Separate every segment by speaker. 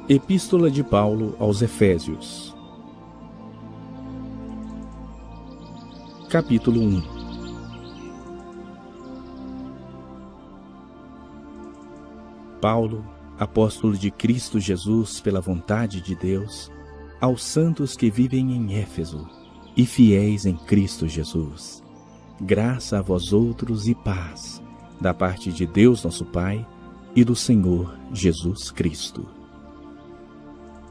Speaker 1: Epístola de Paulo aos Efésios. Capítulo 1. Paulo, apóstolo de Cristo Jesus pela vontade de Deus, aos santos que vivem em Éfeso e fiéis em Cristo Jesus. Graça a vós outros e paz, da parte de Deus nosso Pai e do Senhor Jesus Cristo.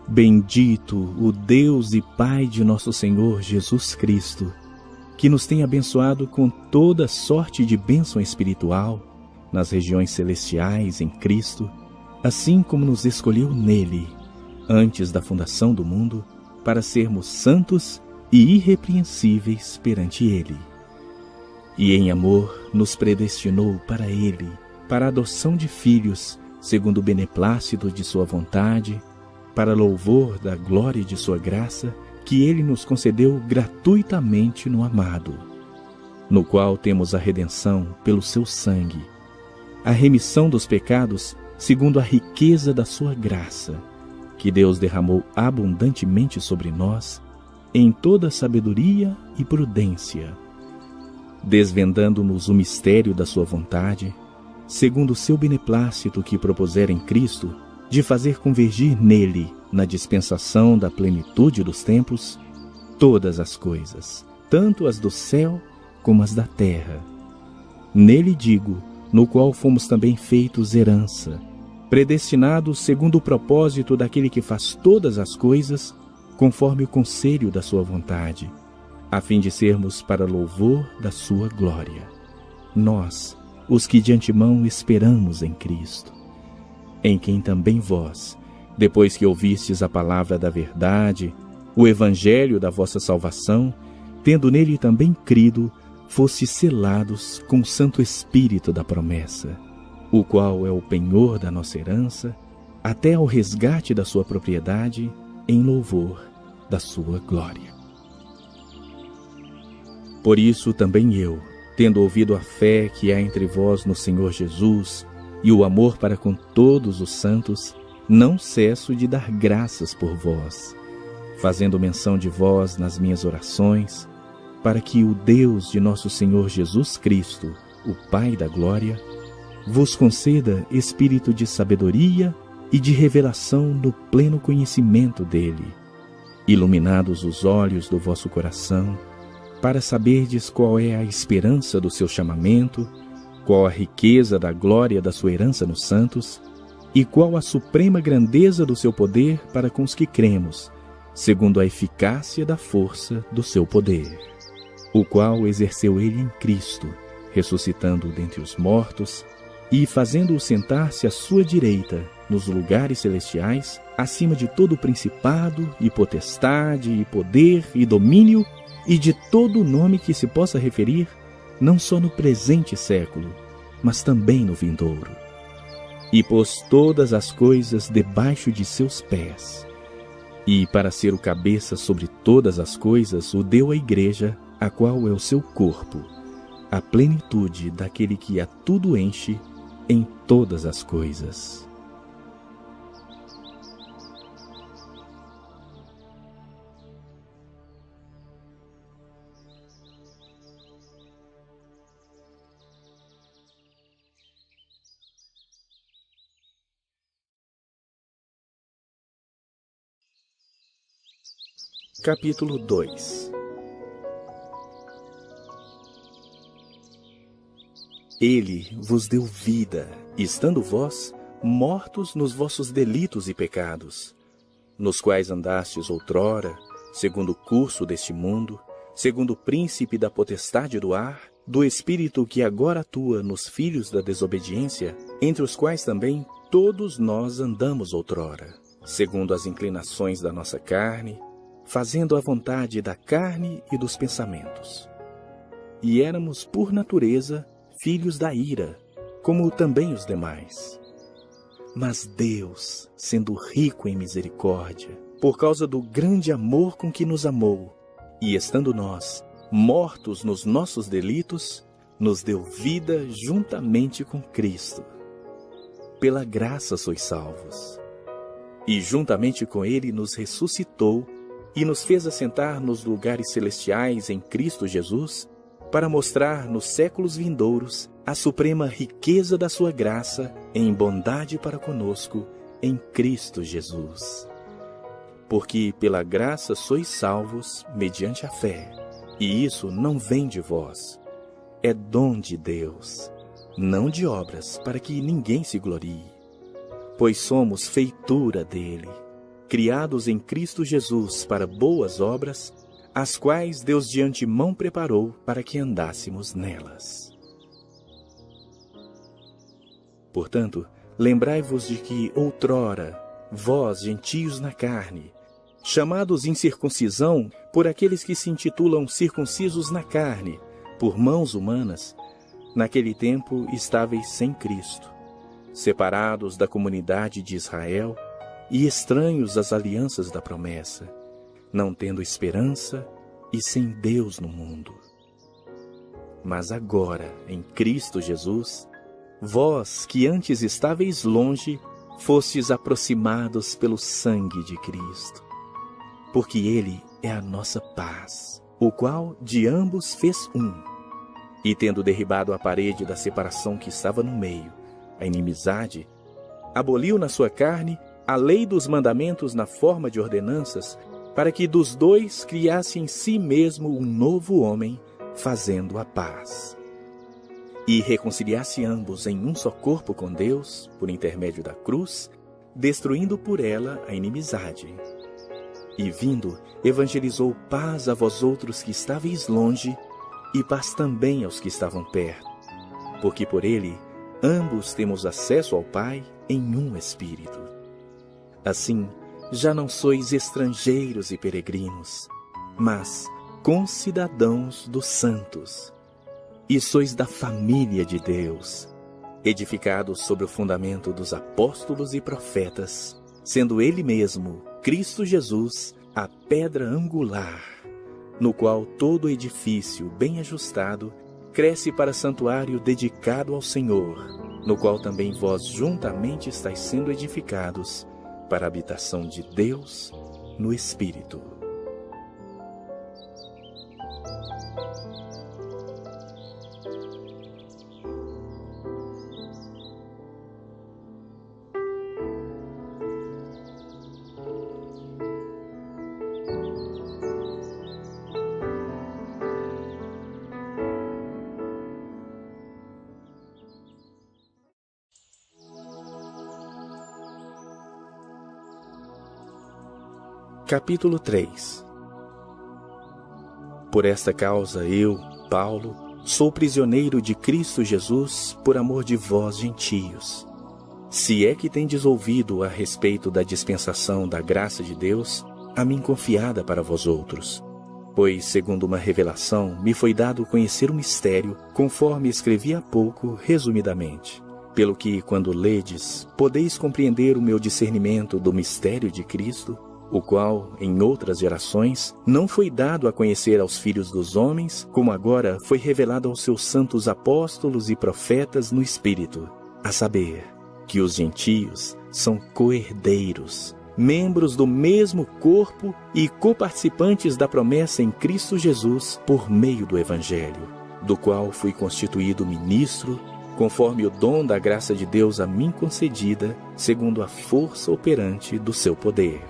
Speaker 1: Bendito o Deus e Pai de nosso Senhor Jesus Cristo, que nos tem abençoado com toda sorte de bênção espiritual nas regiões celestiais em Cristo, assim como nos escolheu nele, antes da fundação do mundo, para sermos santos e irrepreensíveis perante ele. E em amor nos predestinou para ele, para a adoção de filhos, segundo o beneplácito de sua vontade, para louvor da glória de sua graça, que ele nos concedeu gratuitamente no amado, no qual temos a redenção pelo seu sangue, a remissão dos pecados segundo a riqueza da sua graça, que Deus derramou abundantemente sobre nós, em toda sabedoria e prudência, desvendando-nos o mistério da sua vontade, segundo o seu beneplácito que propusera em Cristo, de fazer convergir nele, na dispensação da plenitude dos tempos, todas as coisas, tanto as do céu como as da terra. Nele digo, no qual fomos também feitos herança, predestinados segundo o propósito daquele que faz todas as coisas, conforme o conselho da sua vontade, a fim de sermos para louvor da sua glória. Nós, os que de antemão esperamos em Cristo, em quem também vós, depois que ouvistes a palavra da verdade, o evangelho da vossa salvação, tendo nele também crido, fostes selados com o Santo Espírito da promessa, o qual é o penhor da nossa herança, até ao resgate da sua propriedade, em louvor da sua glória. Por isso também eu, tendo ouvido a fé que há entre vós no Senhor Jesus, e o amor para com todos os santos, não cesso de dar graças por vós, fazendo menção de vós nas minhas orações, para que o Deus de nosso Senhor Jesus Cristo, o Pai da glória, vos conceda espírito de sabedoria e de revelação no pleno conhecimento dele, iluminados os olhos do vosso coração, para saberdes qual é a esperança do seu chamamento, qual a riqueza da glória da sua herança nos santos, e qual a suprema grandeza do seu poder para com os que cremos, segundo a eficácia da força do seu poder, o qual exerceu ele em Cristo, ressuscitando-o dentre os mortos e fazendo-o sentar-se à sua direita nos lugares celestiais, acima de todo principado e potestade e poder e domínio e de todo o nome que se possa referir, não só no presente século, mas também no vindouro. E pôs todas as coisas debaixo de seus pés. E, para ser o cabeça sobre todas as coisas, o deu à igreja, a qual é o seu corpo, a plenitude daquele que a tudo enche em todas as coisas. Capítulo 2. Ele vos deu vida, estando vós mortos nos vossos delitos e pecados, nos quais andastes outrora, segundo o curso deste mundo, segundo o príncipe da potestade do ar, do espírito que agora atua nos filhos da desobediência, entre os quais também todos nós andamos outrora, segundo as inclinações da nossa carne, fazendo a vontade da carne e dos pensamentos. E éramos, por natureza, filhos da ira, como também os demais. Mas Deus, sendo rico em misericórdia, por causa do grande amor com que nos amou, e estando nós mortos nos nossos delitos, nos deu vida juntamente com Cristo. Pela graça sois salvos. e juntamente com ele nos ressuscitou e nos fez assentar nos lugares celestiais em Cristo Jesus, para mostrar nos séculos vindouros a suprema riqueza da sua graça em bondade para conosco em Cristo Jesus. Porque pela graça sois salvos mediante a fé, e isso não vem de vós, é dom de Deus, não de obras, para que ninguém se glorie. Pois somos feitura dele, criados em Cristo Jesus para boas obras, as quais Deus de antemão preparou para que andássemos nelas. Portanto, lembrai-vos de que outrora, vós, gentios na carne, chamados incircuncisão por aqueles que se intitulam circuncisos na carne, por mãos humanas, naquele tempo estáveis sem Cristo, separados da comunidade de Israel e estranhos às alianças da promessa, não tendo esperança e sem Deus no mundo. Mas agora, em Cristo Jesus, vós que antes estáveis longe, fostes aproximados pelo sangue de Cristo, porque Ele é a nossa paz, o qual de ambos fez um, e tendo derribado a parede da separação que estava no meio, a inimizade, aboliu na sua carne a lei dos mandamentos na forma de ordenanças, para que dos dois criasse em si mesmo um novo homem, fazendo a paz. E reconciliasse ambos em um só corpo com Deus, por intermédio da cruz, destruindo por ela a inimizade. E vindo, evangelizou paz a vós outros que estáveis longe, e paz também aos que estavam perto, porque por ele ambos temos acesso ao Pai em um Espírito. Assim, já não sois estrangeiros e peregrinos, mas concidadãos dos santos, e sois da família de Deus, edificados sobre o fundamento dos apóstolos e profetas, sendo Ele mesmo, Cristo Jesus, a pedra angular, no qual todo edifício bem ajustado cresce para santuário dedicado ao Senhor, no qual também vós juntamente estáis sendo edificados para a habitação de Deus no Espírito. Capítulo 3. Por esta causa eu, Paulo, sou prisioneiro de Cristo Jesus por amor de vós, gentios. Se é que tendes ouvido a respeito da dispensação da graça de Deus, a mim confiada para vós outros. Pois, segundo uma revelação, me foi dado conhecer o mistério, conforme escrevi há pouco, resumidamente. Pelo que, quando ledes, podeis compreender o meu discernimento do mistério de Cristo, o qual, em outras gerações, não foi dado a conhecer aos filhos dos homens, como agora foi revelado aos seus santos apóstolos e profetas no Espírito, a saber, que os gentios são co-herdeiros, membros do mesmo corpo e coparticipantes da promessa em Cristo Jesus por meio do Evangelho, do qual fui constituído ministro, conforme o dom da graça de Deus a mim concedida, segundo a força operante do seu poder.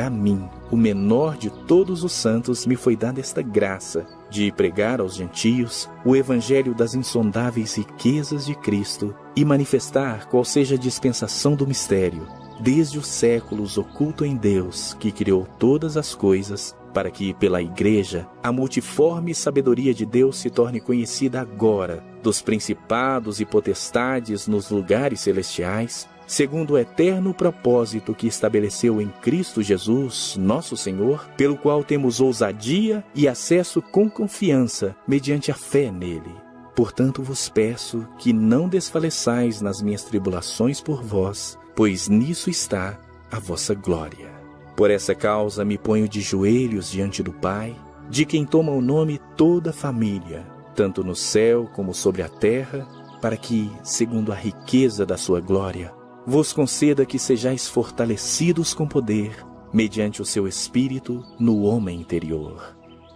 Speaker 1: A mim, o menor de todos os santos, me foi dada esta graça de pregar aos gentios o evangelho das insondáveis riquezas de Cristo e manifestar qual seja a dispensação do mistério, desde os séculos oculto em Deus, que criou todas as coisas, para que, pela Igreja, a multiforme sabedoria de Deus se torne conhecida agora, dos principados e potestades nos lugares celestiais, segundo o eterno propósito que estabeleceu em Cristo Jesus, nosso Senhor, pelo qual temos ousadia e acesso com confiança, mediante a fé nele. Portanto vos peço que não desfaleçais nas minhas tribulações por vós, pois nisso está a vossa glória. Por essa causa me ponho de joelhos diante do Pai, de quem toma o nome toda a família, tanto no céu como sobre a terra, para que, segundo a riqueza da sua glória, vos conceda que sejais fortalecidos com poder, mediante o seu Espírito no homem interior.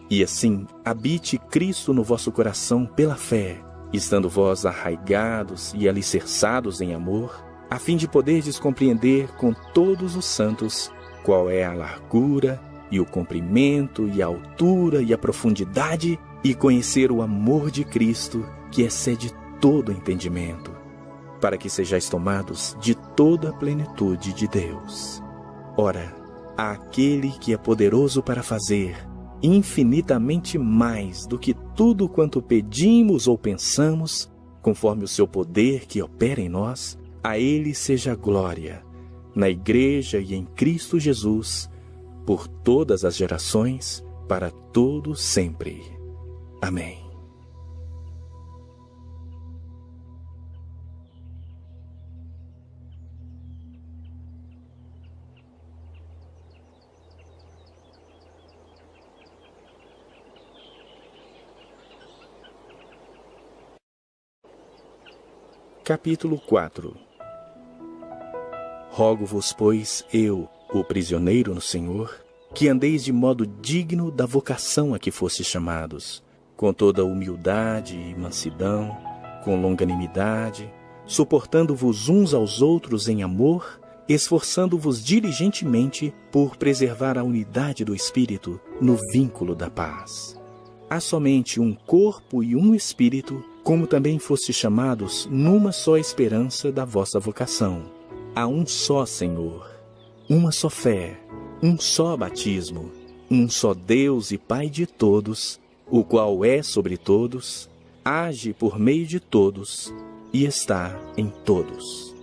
Speaker 1: E assim, habite Cristo no vosso coração pela fé, estando vós arraigados e alicerçados em amor, a fim de poderdes compreender com todos os santos qual é a largura e o comprimento e a altura e a profundidade, e conhecer o amor de Cristo, que excede todo entendimento, para que sejais tomados de toda a plenitude de Deus. Ora, àquele que é poderoso para fazer infinitamente mais do que tudo quanto pedimos ou pensamos, conforme o seu poder que opera em nós, a ele seja a glória, na Igreja e em Cristo Jesus, por todas as gerações, para todo sempre. Amém. Capítulo 4. Rogo-vos, pois, eu, o prisioneiro no Senhor, que andeis de modo digno da vocação a que fostes chamados, com toda humildade e mansidão, com longanimidade, suportando-vos uns aos outros em amor, esforçando-vos diligentemente por preservar a unidade do Espírito no vínculo da paz. Há somente um corpo e um Espírito, como também fostes chamados numa só esperança da vossa vocação. Há um só Senhor, uma só fé, um só batismo, um só Deus e Pai de todos, o qual é sobre todos, age por meio de todos e está em todos.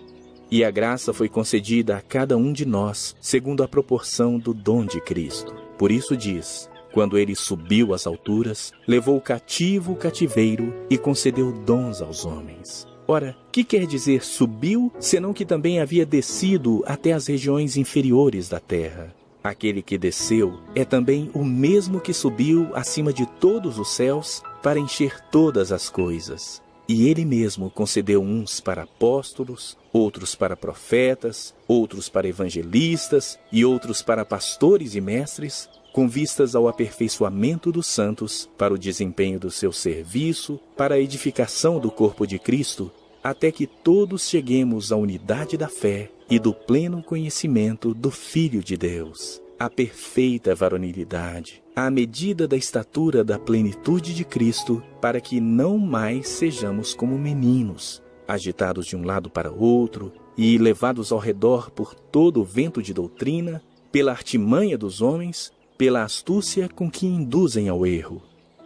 Speaker 1: E a graça foi concedida a cada um de nós, segundo a proporção do dom de Cristo. Por isso diz: quando ele subiu às alturas, levou cativo o cativeiro e concedeu dons aos homens. Ora, que quer dizer subiu, senão que também havia descido até as regiões inferiores da terra? Aquele que desceu é também o mesmo que subiu acima de todos os céus para encher todas as coisas. E ele mesmo concedeu uns para apóstolos, outros para profetas, outros para evangelistas e outros para pastores e mestres, com vistas ao aperfeiçoamento dos santos, para o desempenho do seu serviço, para a edificação do corpo de Cristo, até que todos cheguemos à unidade da fé e do pleno conhecimento do Filho de Deus, à perfeita varonilidade, à medida da estatura da plenitude de Cristo, para que não mais sejamos como meninos, agitados de um lado para outro e levados ao redor por todo o vento de doutrina, pela artimanha dos homens, pela astúcia com que induzem ao erro.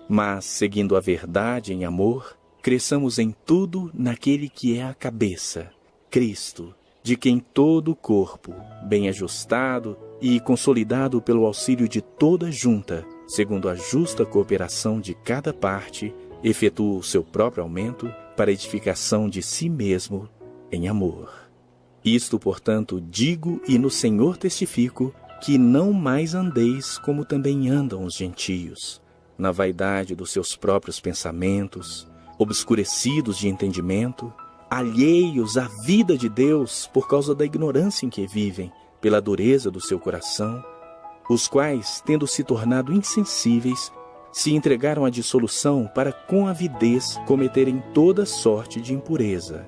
Speaker 1: Mas, seguindo a verdade em amor, cresçamos em tudo naquele que é a cabeça, Cristo, de quem todo o corpo, bem ajustado e consolidado pelo auxílio de toda junta, segundo a justa cooperação de cada parte, efetua o seu próprio aumento para a edificação de si mesmo em amor. Isto, portanto, digo e no Senhor testifico, que não mais andeis como também andam os gentios, na vaidade dos seus próprios pensamentos, obscurecidos de entendimento, alheios à vida de Deus por causa da ignorância em que vivem, pela dureza do seu coração, os quais, tendo se tornado insensíveis, se entregaram à dissolução para com avidez cometerem toda sorte de impureza.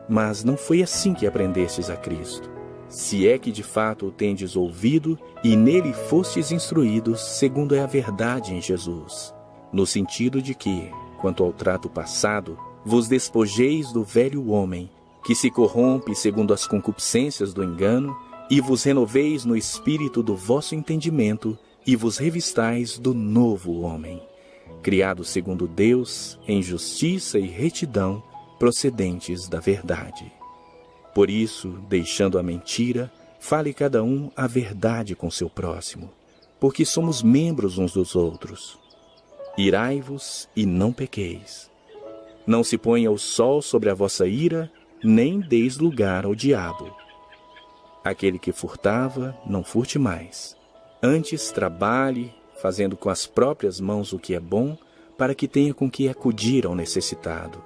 Speaker 1: Mas não foi assim que aprendestes a Cristo. Se é que de fato o tendes ouvido e nele fostes instruídos, segundo é a verdade em Jesus, no sentido de que, quanto ao trato passado, vos despojeis do velho homem, que se corrompe segundo as concupiscências do engano, e vos renoveis no espírito do vosso entendimento, e vos revistais do novo homem, criado segundo Deus, em justiça e retidão, procedentes da verdade. Por isso, deixando a mentira, fale cada um a verdade com seu próximo, porque somos membros uns dos outros. Irai-vos e não pequeis. Não se ponha o sol sobre a vossa ira, nem deis lugar ao diabo. Aquele que furtava, não furte mais. Antes trabalhe, fazendo com as próprias mãos o que é bom, para que tenha com que acudir ao necessitado.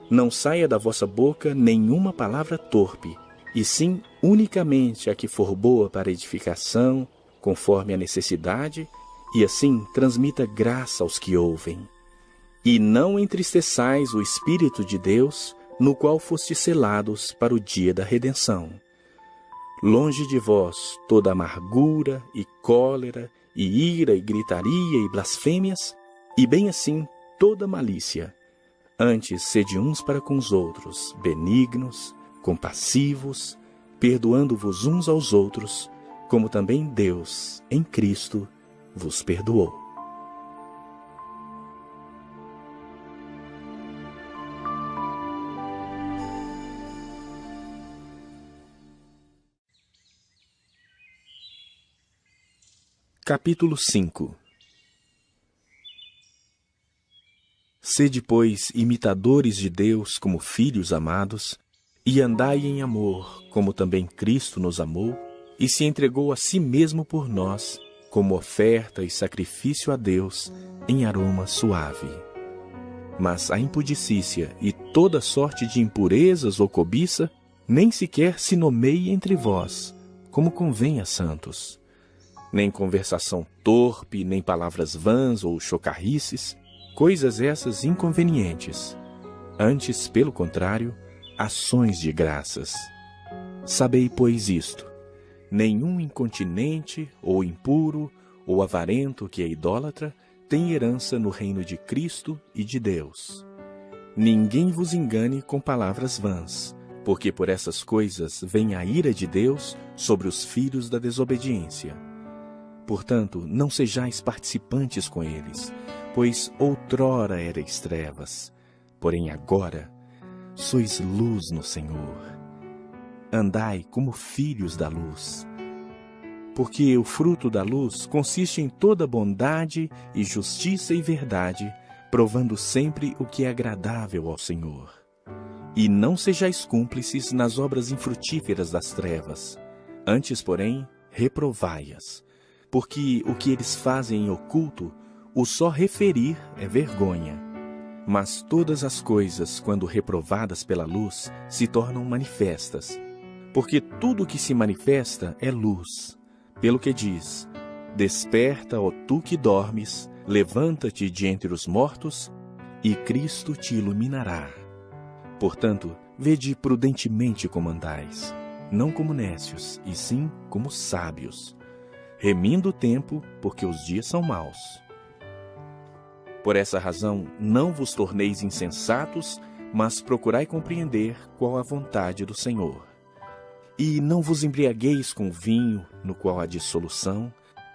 Speaker 1: Não saia da vossa boca nenhuma palavra torpe, e sim unicamente a que for boa para edificação, conforme a necessidade, e assim transmita graça aos que ouvem. E não entristeçais o Espírito de Deus, no qual fostes selados para o dia da redenção. Longe de vós toda amargura e cólera, e ira e gritaria e blasfêmias, e bem assim toda malícia. Antes sede uns para com os outros, benignos, compassivos, perdoando-vos uns aos outros, como também Deus, em Cristo, vos perdoou. Capítulo 5. Sede, pois, imitadores de Deus como filhos amados, e andai em amor, como também Cristo nos amou, e se entregou a si mesmo por nós, como oferta e sacrifício a Deus, em aroma suave. Mas a impudicícia e toda sorte de impurezas ou cobiça, nem sequer se nomeie entre vós, como convém a santos. Nem conversação torpe, nem palavras vãs ou chocarrices, coisas essas inconvenientes. Antes, pelo contrário, ações de graças. Sabei, pois, isto: nenhum incontinente, ou impuro, ou avarento que é idólatra, tem herança no reino de Cristo e de Deus. Ninguém vos engane com palavras vãs, porque por essas coisas vem a ira de Deus sobre os filhos da desobediência. Portanto, não sejais participantes com eles, pois outrora erais trevas, porém agora sois luz no Senhor. Andai como filhos da luz. Porque o fruto da luz consiste em toda bondade e justiça e verdade, provando sempre o que é agradável ao Senhor. E não sejais cúmplices nas obras infrutíferas das trevas, antes, porém, reprovai-as. Porque o que eles fazem em oculto, o só referir é vergonha. Mas todas as coisas, quando reprovadas pela luz, se tornam manifestas. Porque tudo o que se manifesta é luz. Pelo que diz: desperta, ó tu que dormes, levanta-te de entre os mortos, e Cristo te iluminará. Portanto, vede prudentemente como andais, não como nécios, e sim como sábios, remindo o tempo, porque os dias são maus. Por essa razão, não vos torneis insensatos, mas procurai compreender qual a vontade do Senhor. E não vos embriagueis com vinho, no qual há dissolução,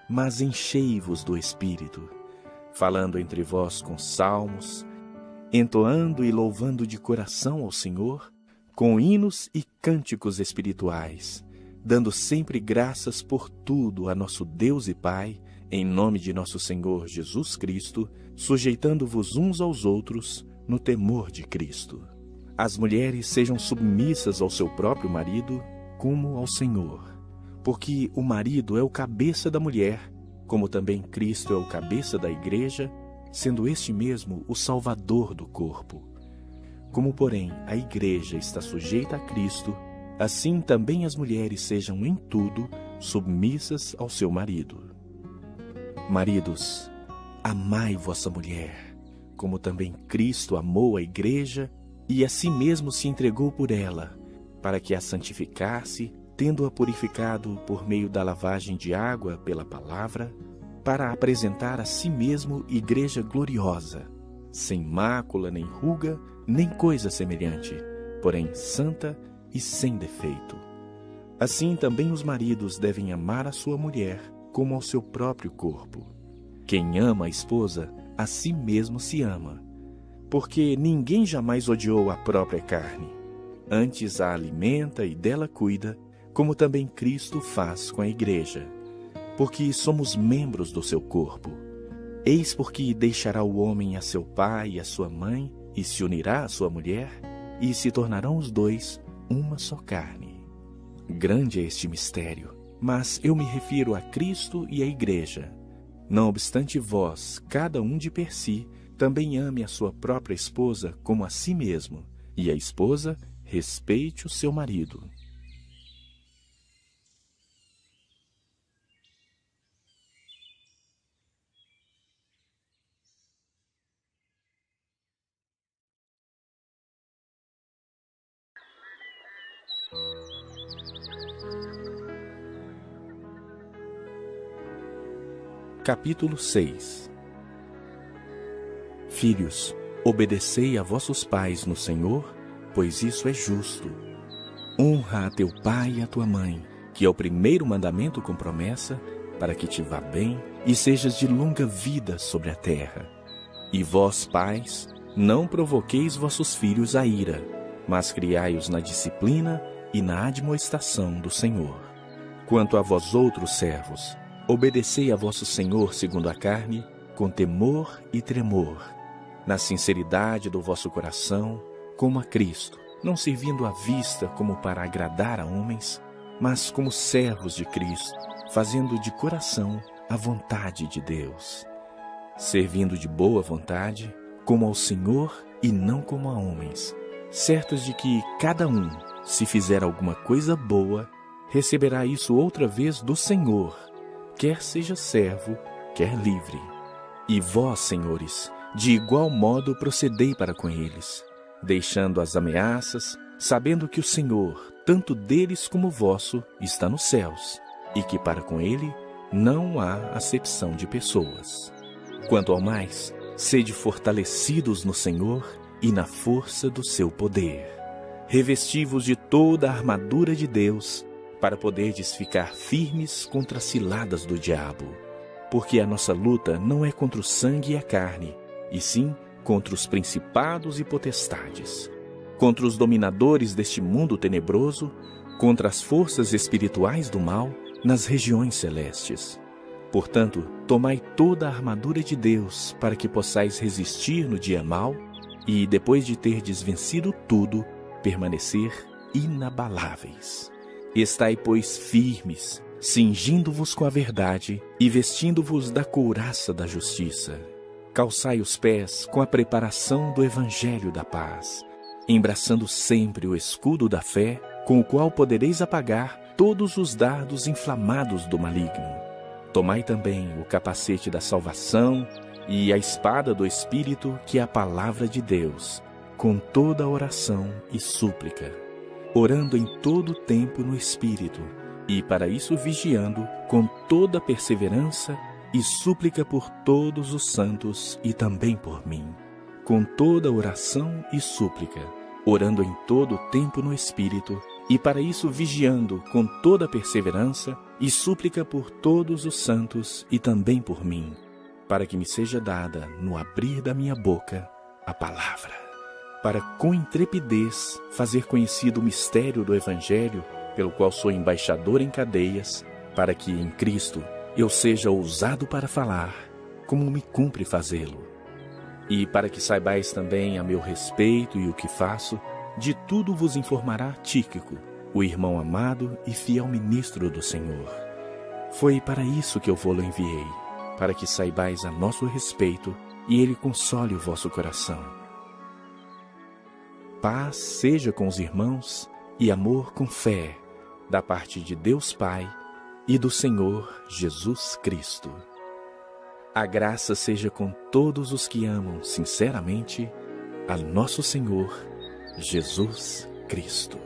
Speaker 1: mas enchei-vos do Espírito, falando entre vós com salmos, entoando e louvando de coração ao Senhor, com hinos e cânticos espirituais, dando sempre graças por tudo a nosso Deus e Pai, em nome de nosso Senhor Jesus Cristo, sujeitando-vos uns aos outros no temor de Cristo. As mulheres sejam submissas ao seu próprio marido, como ao Senhor. Porque o marido é o cabeça da mulher, como também Cristo é o cabeça da igreja, sendo este mesmo o Salvador do corpo. Como, porém, a igreja está sujeita a Cristo, assim também as mulheres sejam em tudo submissas ao seu marido. Maridos, amai vossa mulher, como também Cristo amou a igreja e a si mesmo se entregou por ela, para que a santificasse, tendo-a purificado por meio da lavagem de água pela palavra, para apresentar a si mesmo igreja gloriosa, sem mácula, nem ruga, nem coisa semelhante, porém santa e sem defeito. Assim também os maridos devem amar a sua mulher como ao seu próprio corpo. Quem ama a esposa, a si mesmo se ama, porque ninguém jamais odiou a própria carne. Antes a alimenta e dela cuida, como também Cristo faz com a igreja, porque somos membros do seu corpo. Eis porque deixará o homem a seu pai e a sua mãe, e se unirá à sua mulher, e se tornarão os dois uma só carne. Grande é este mistério, mas eu me refiro a Cristo e à igreja. Não obstante vós, cada um de per si, também ame a sua própria esposa como a si mesmo, e a esposa respeite o seu marido. Capítulo 6. Filhos, obedecei a vossos pais no Senhor, pois isso é justo. Honra a teu pai e a tua mãe, que é o primeiro mandamento com promessa, para que te vá bem e sejas de longa vida sobre a terra. E vós, pais, não provoqueis vossos filhos à ira, mas criai-os na disciplina e na admoestação do Senhor. Quanto a vós outros servos, obedecei a vosso Senhor segundo a carne, com temor e tremor, na sinceridade do vosso coração, como a Cristo, não servindo à vista como para agradar a homens, mas como servos de Cristo, fazendo de coração a vontade de Deus, servindo de boa vontade, como ao Senhor e não como a homens, certos de que cada um, se fizer alguma coisa boa, receberá isso outra vez do Senhor, quer seja servo, quer livre. E vós, senhores, de igual modo procedei para com eles, deixando as ameaças, sabendo que o Senhor, tanto deles como vosso, está nos céus, e que para com ele não há acepção de pessoas. Quanto ao mais, sede fortalecidos no Senhor e na força do seu poder. Revesti-vos de toda a armadura de Deus, para poderdes ficar firmes contra as ciladas do diabo. Porque a nossa luta não é contra o sangue e a carne, e sim contra os principados e potestades, contra os dominadores deste mundo tenebroso, contra as forças espirituais do mal nas regiões celestes. Portanto, tomai toda a armadura de Deus, para que possais resistir no dia mau, e, depois de terdes vencido tudo, permanecer inabaláveis. Estai, pois, firmes, cingindo-vos com a verdade e vestindo-vos da couraça da justiça. Calçai os pés com a preparação do evangelho da paz, embraçando sempre o escudo da fé, com o qual podereis apagar todos os dardos inflamados do maligno. Tomai também o capacete da salvação e a espada do Espírito, que é a palavra de Deus, com toda oração e súplica, orando em todo o tempo no Espírito, e para isso vigiando com toda perseverança e súplica por todos os santos e também por mim, com toda oração e súplica, orando em todo o tempo no Espírito, e para isso vigiando com toda perseverança e súplica por todos os santos e também por mim, para que me seja dada, no abrir da minha boca, a palavra, para com intrepidez fazer conhecido o mistério do Evangelho, pelo qual sou embaixador em cadeias, para que em Cristo eu seja ousado para falar, como me cumpre fazê-lo. E para que saibais também a meu respeito e o que faço, de tudo vos informará Tíquico, o irmão amado e fiel ministro do Senhor. Foi para isso que eu vou-lo enviei, para que saibais a nosso respeito e ele console o vosso coração. Paz seja com os irmãos e amor com fé, da parte de Deus Pai e do Senhor Jesus Cristo. A graça seja com todos os que amam sinceramente a nosso Senhor Jesus Cristo.